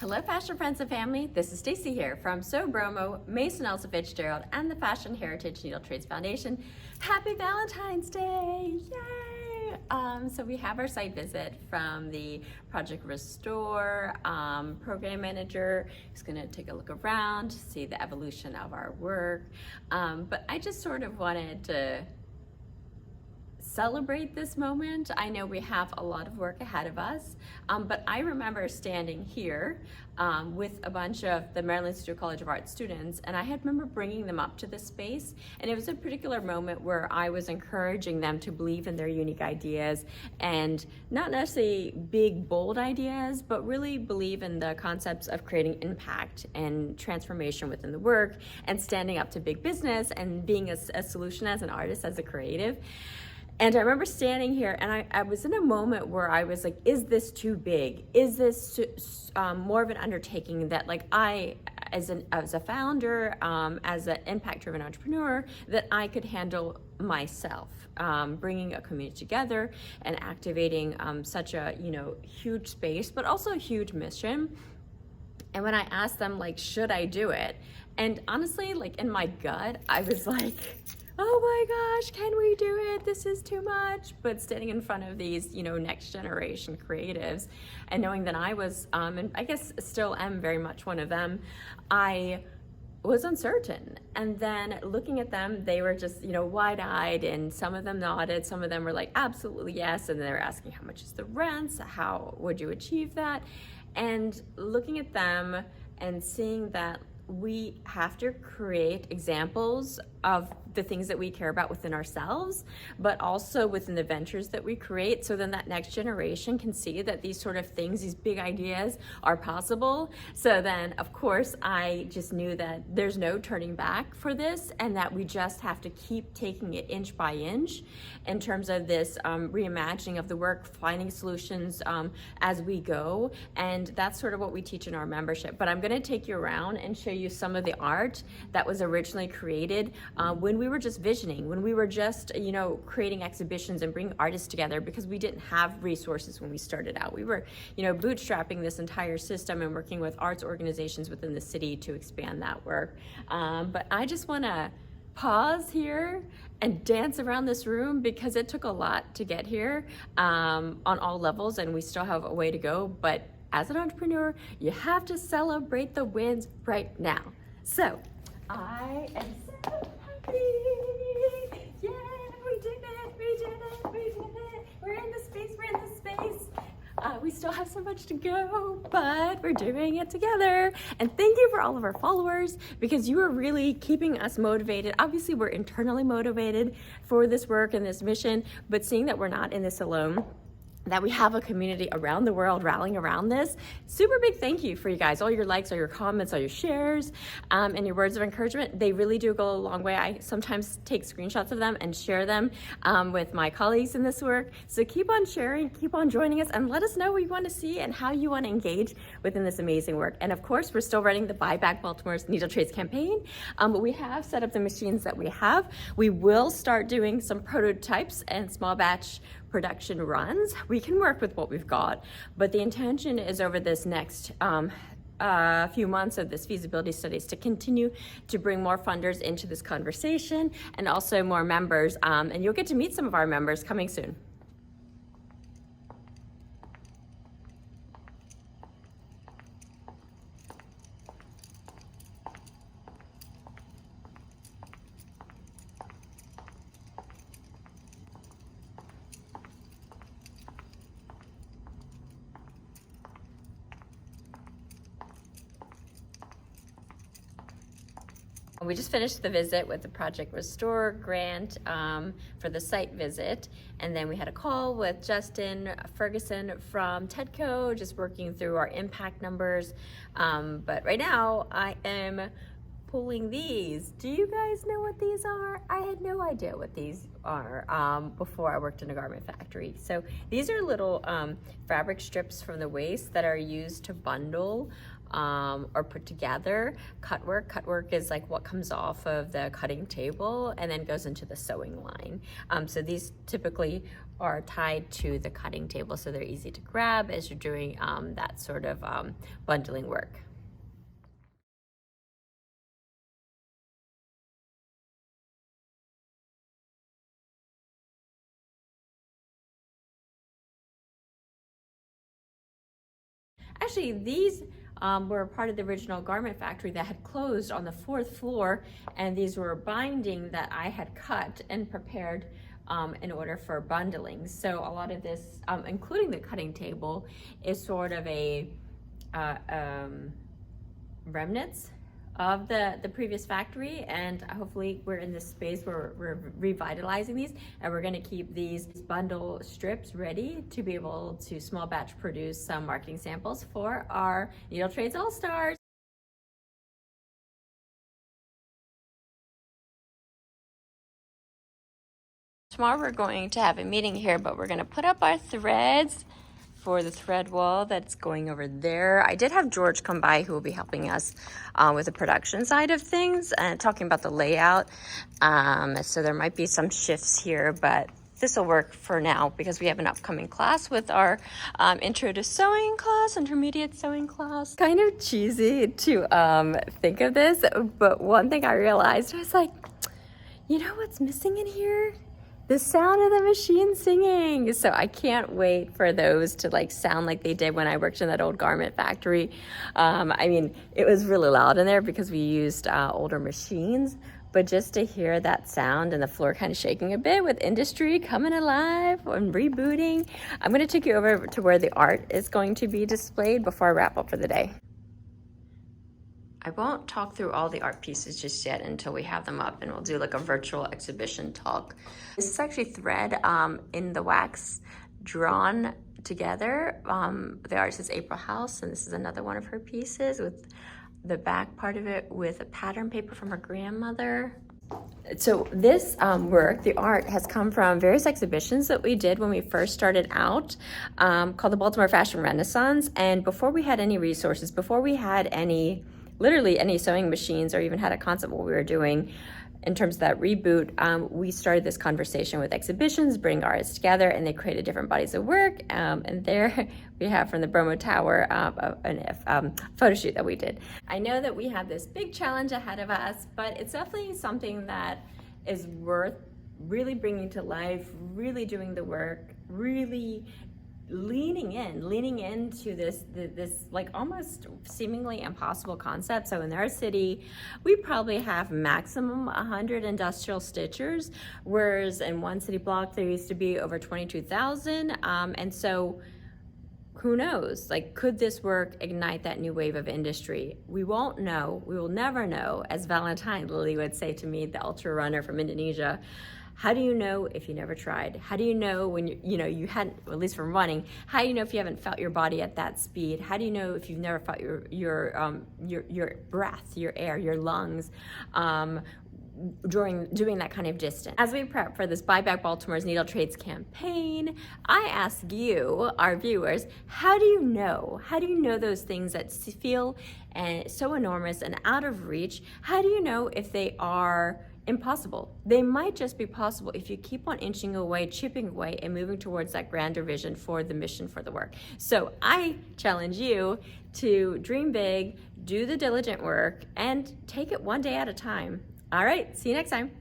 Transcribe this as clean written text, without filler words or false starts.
Hello Fashion Friends and Family, this is Stacy here from BROMO, Mason Elsa Fitzgerald, and the Fashion Heritage Needle Trades Foundation. Happy Valentine's Day! Yay! So we have our site visit from the Project Restore program manager who's going to take a look around, see the evolution of our work. But I just sort of wanted to celebrate this moment. I know we have a lot of work ahead of us, but I remember standing here with a bunch of the Maryland Institute College of Art students, and I remember bringing them up to this space, and it was a particular moment where I was encouraging them to believe in their unique ideas, and not necessarily big, bold ideas, but really believe in the concepts of creating impact and transformation within the work, and standing up to big business, and being a solution as an artist, as a creative. And I remember standing here, and I was in a moment where I was like, is this too big? Is this more of an undertaking that, like, I, as a founder, as an impact-driven entrepreneur, that I could handle myself, bringing a community together and activating such a, huge space, but also a huge mission. And when I asked them, like, should I do it? And honestly, like, in my gut, I was like, oh my gosh, can we do it? This is too much. But standing in front of these, next generation creatives, and knowing that I was, and I guess still am very much one of them, I was uncertain. And then looking at them, they were just, wide-eyed, and some of them nodded, some of them were like, absolutely yes. And they were asking, how much is the rent? How would you achieve that? And looking at them and seeing that we have to create examples of the things that we care about within ourselves, but also within the ventures that we create, so then that next generation can see that these sort of things, these big ideas, are possible. So then, of course, I just knew that there's no turning back for this, and that we just have to keep taking it inch by inch in terms of this reimagining of the work, finding solutions as we go. And that's sort of what we teach in our membership. But I'm going to take you around and show you some of the art that was originally created when we were just visioning, when we were just, creating exhibitions and bringing artists together, because we didn't have resources when we started out. We were, bootstrapping this entire system and working with arts organizations within the city to expand that work. But I just want to pause here and dance around this room, because it took a lot to get here on all levels, and we still have a way to go. But as an entrepreneur, you have to celebrate the wins right now. So I am so happy. Yeah, we did it, we did it, we did it. We're in the space, we're in the space. We still have so much to go, but we're doing it together. And thank you for all of our followers, because you are really keeping us motivated. Obviously, we're internally motivated for this work and this mission, but seeing that we're not in this alone, that we have a community around the world rallying around this. Super big thank you for you guys. All your likes, all your comments, all your shares, and your words of encouragement. They really do go a long way. I sometimes take screenshots of them and share them with my colleagues in this work. So keep on sharing, keep on joining us, and let us know what you want to see and how you want to engage within this amazing work. And of course, we're still running the Buy Back Baltimore's Needle Trades campaign, but we have set up the machines that we have. We will start doing some prototypes and small batch production runs. We can work with what we've got, but the intention is over this next few months of this feasibility studies to continue to bring more funders into this conversation, and also more members, and you'll get to meet some of our members coming soon. We just finished the visit with the Project Restore grant for the site visit, and then we had a call with Justin Ferguson from TEDCO, just working through our impact numbers. But right now I am pulling these. Do you guys know what these are? I had no idea what these are before I worked in a garment factory. So these are little fabric strips from the waist that are used to bundle or put together cutwork. Cutwork is like what comes off of the cutting table and then goes into the sewing line. So these typically are tied to the cutting table, so they're easy to grab as you're doing that sort of bundling work. Actually, these were part of the original garment factory that had closed on the 4th floor, and these were binding that I had cut and prepared in order for bundling. So a lot of this, including the cutting table, is sort of a remnants of the previous factory, and hopefully we're in this space where we're revitalizing these, and we're going to keep these bundle strips ready to be able to small batch produce some marketing samples for our Needle Trades All-Stars. Tomorrow we're going to have a meeting here, but we're going to put up our threads for the thread wall that's going over there. I did have George come by, who will be helping us with the production side of things and talking about the layout. So there might be some shifts here, but this will work for now because we have an upcoming class with our intro to sewing class, intermediate sewing class. Kind of cheesy to think of this, but one thing I realized, I was like, you know what's missing in here? The sound of the machine singing. So I can't wait for those to like sound like they did when I worked in that old garment factory. I mean, it was really loud in there because we used older machines, but just to hear that sound and the floor kind of shaking a bit with industry coming alive and rebooting. I'm gonna take you over to where the art is going to be displayed before I wrap up for the day. I won't talk through all the art pieces just yet until we have them up, and we'll do like a virtual exhibition talk. This is actually thread in the wax drawn together. The artist is April House, and this is another one of her pieces with the back part of it with a pattern paper from her grandmother. So this work, the art, has come from various exhibitions that we did when we first started out, called the Baltimore Fashion Renaissance. And before we had any resources, before we had literally any sewing machines or even had a concept of what we were doing in terms of that reboot, we started this conversation with exhibitions, bring artists together, and they created different bodies of work. And there we have from the BROMO Tower a photo shoot that we did. I know that we have this big challenge ahead of us, but it's definitely something that is worth really bringing to life, really doing the work, really leaning into this like almost seemingly impossible concept. So in our city, we probably have maximum 100 industrial stitchers, whereas in one city block there used to be over 22,000. And so who knows, like, could this work ignite that new wave of industry? We won't know, we will never know. As Valentine Lily would say to me, the ultra runner from Indonesia, how do you know if you never tried? How do you know when you hadn't, at least from running, how do you know if you haven't felt your body at that speed? How do you know if you've never felt your breath, your air, your lungs during doing that kind of distance? As we prep for this Buy Back Baltimore's Needle Trades campaign, I ask you, our viewers, how do you know? How do you know those things that feel so enormous and out of reach? How do you know if they are impossible? They might just be possible if you keep on inching away, chipping away, and moving towards that grander vision for the mission, for the work. So I challenge you to dream big, do the diligent work, and take it one day at a time. All right, see you next time.